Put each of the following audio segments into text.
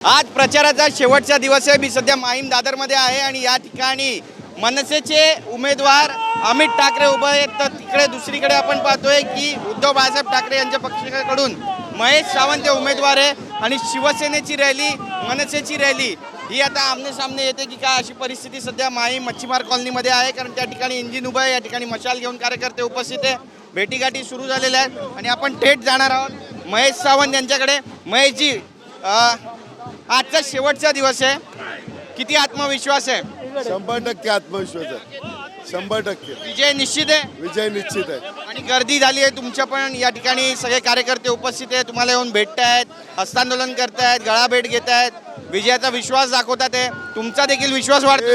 आज प्रचाराचा शेवटचा दिवस आहे। मी सध्या माहीम दादरमध्ये आहे आणि या ठिकाणी मनसेचे उमेदवार अमित ठाकरे उभे आहेत, तर तिकडे दुसरीकडे आपण पाहतोय की उद्धव बाळासाहेब ठाकरे यांच्या पक्षाकडून महेश सावंत हे उमेदवार आहे आणि शिवसेनेची रॅली, मनसेची रॅली ही आता आमने सामने येते की काय, अशी परिस्थिती सध्या माहीम मच्छीमार कॉलनीमध्ये आहे। कारण त्या ठिकाणी इंजिन उभं आहे, या ठिकाणी मशाल घेऊन कार्यकर्ते उपस्थित आहे, भेटीगाठी सुरू झालेल्या आहेत आणि आपण थेट जाणार आहोत महेश सावंत यांच्याकडे। महेशजी, आजचा शेवटचा दिवस आहे, किती आत्मविश्वास आहे? 100% आत्मविश्वास आहे, 100% विजय निश्चित आहे? विजय निश्चित आहे। आणि गर्दी झाली आहे तुमच्या पण या ठिकाणी, सगळे कार्यकर्ते उपस्थित आहेत, तुम्हाला येऊन भेटतायत, हस्तांदोलन करतायत, गळाभेट घेतायत, विजयाचा विश्वास दाखवतात आहे, तुमचा देखील विश्वास वाढतो?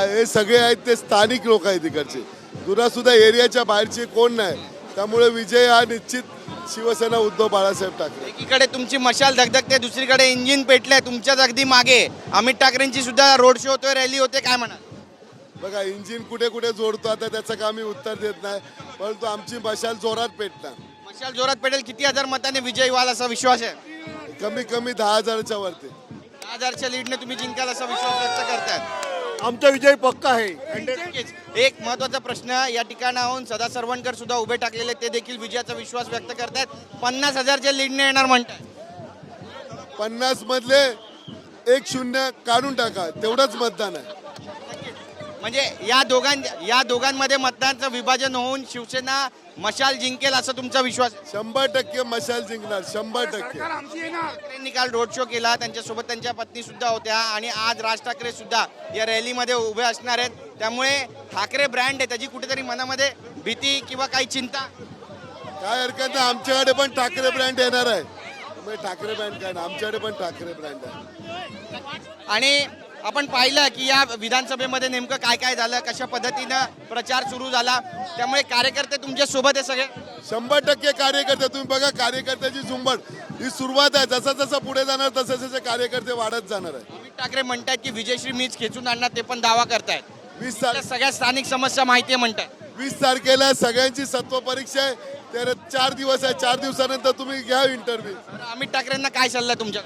हे सगळे आहेत ते स्थानिक लोक आहेत तिकडचे, सुद्धा एरियाच्या बाहेरचे कोण नाही, त्यामुळे विजय हा निश्चित शिवसेना उद्धव बाळासाहेब ठाकरे। एकीकडे तुमची मशाल धगधगते, दुसरीकडे इंजिन पेटले, तुमच्याच अगदी मागे अमित ठाकरेंची सुद्धा रोड शो होतोय, रॅली होते, काय म्हणा? बघा, इंजिन कुठे कुठे जोडतो आता त्याचं का मी उत्तर देत नाही, परंतु आमची मशाल जोरात पेटणार। मशाल जोरात पेटेल, किती हजार मताने विजयी व्हाल असा विश्वास आहे? कमी कमी 10,000च्या वरती। 10,000च्या लीडने तुम्ही जिंकाल असा विश्वास व्यक्त करतायत? आमचा विजय पक्का आहे। नक्कीच। एक महत्त्वाचा प्रश्न, या ठिकाणाहून सदा सरवणकर सुद्धा उभे टाकलेले, ते देखील विजयाचा विश्वास व्यक्त करतायत, 50,000च्या लीडने येणार म्हणतात। 50 मधले 1-0 काढून टाका, तेवढंच मतदान आहे। म्हणजे या दोघांमध्ये मतदानाचं विभाजन होऊन शिवसेना मशाल जिंकेल असा तुमचा विश्वास आहे? 100% मशाल जिंकणार, 100%। ठाकरेंनी काल रोड शो केला, त्यांच्यासोबत त्यांच्या पत्नी सुद्धा होत्या आणि आज राज ठाकरे सुद्धा या रॅलीमध्ये उभे असणार आहेत, त्यामुळे ठाकरे ब्रँड आहे, त्याची कुठेतरी मनामध्ये भीती किंवा काही चिंता? काय हरकत नाही, आमच्याकडे पण ठाकरे ब्रँड येणार आहे, ठाकरे ब्रँड काय ना, आमच्याकडे पण ठाकरे ब्रँड आहे। आणि आपण पाहिलं की या विधानसभेमध्ये नेमकं काय काय झालं, कशा पद्धतीनं प्रचार सुरू झाला, त्यामुळे कार्यकर्ते तुमच्या सोबत आहे सगळे? 100% कार्यकर्ते, तुम्ही बघा कार्यकर्त्याची झुंबड ही सुरुवात आहे, जसं जसं पुढे जाणार तसे तसे कार्यकर्ते वाढत जाणार आहे। अमित ठाकरे म्हणतात की विजयश्री मीच खेचून आणणार, ते पण दावा करतायत। 20 सगळ्या स्थानिक समस्या माहिती आहे म्हणतात। 20 तारखेला सगळ्यांची सत्व परीक्षा आहे, तर 4 दिवस आहे, 4 दिवसानंतर तुम्ही घ्या इंटरव्ह्यू। अमित ठाकरेंना काय सल्ला तुमच्या?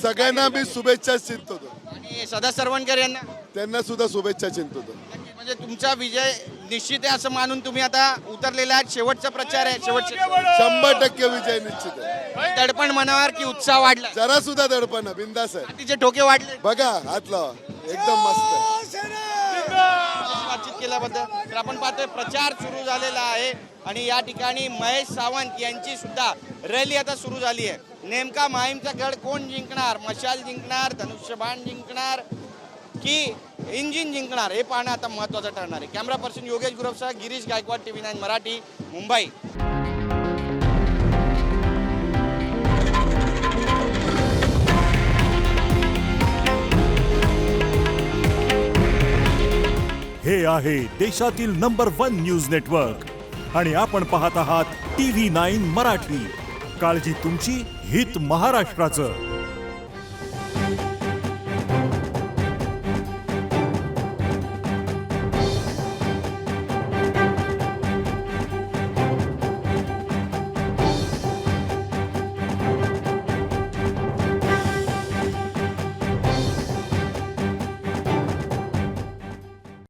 सगळ्यांना मी शुभेच्छा चिंततो आणि सदा सरवणकर यांना? त्यांना सुद्धा शुभेच्छा चिंततो। म्हणजे तुमचा विजय निश्चित आहे असं मानून तुम्ही आता उतरलेला आहात, शेवटचा प्रचार आहे, 100% विजय निश्चित आहे। दडपण मनावर की उत्साह वाढला? जरा सुद्धा दडपण बिंदास आहे, तिचे ठोके वाढले? बघा हात लावा, एकदम मस्त आहे। बातचीत केल्याबद्दल। तर आपण पाहतोय प्रचार सुरू झालेला आहे आणि या ठिकाणी महेश सावंत यांची सुद्धा रॅली आता सुरू झाली आहे। नेमका माहीमचा गड कोण जिंकणार? मशाल जिंकणार, धनुष्यबाण जिंकणार की इंजिन जिंकणार, हे पाहणं आता महत्त्वाचं ठरणार आहे। कॅमेरा पर्सन योगेश गुरवसह गिरीश गायकवाड, TV9 मराठी, मुंबई। हे आहे देशातील नंबर 1 न्यूज नेटवर्क आणि आपण पाहत आहात TV9 मराठी। काळजी तुमची, हित महाराष्ट्राचं।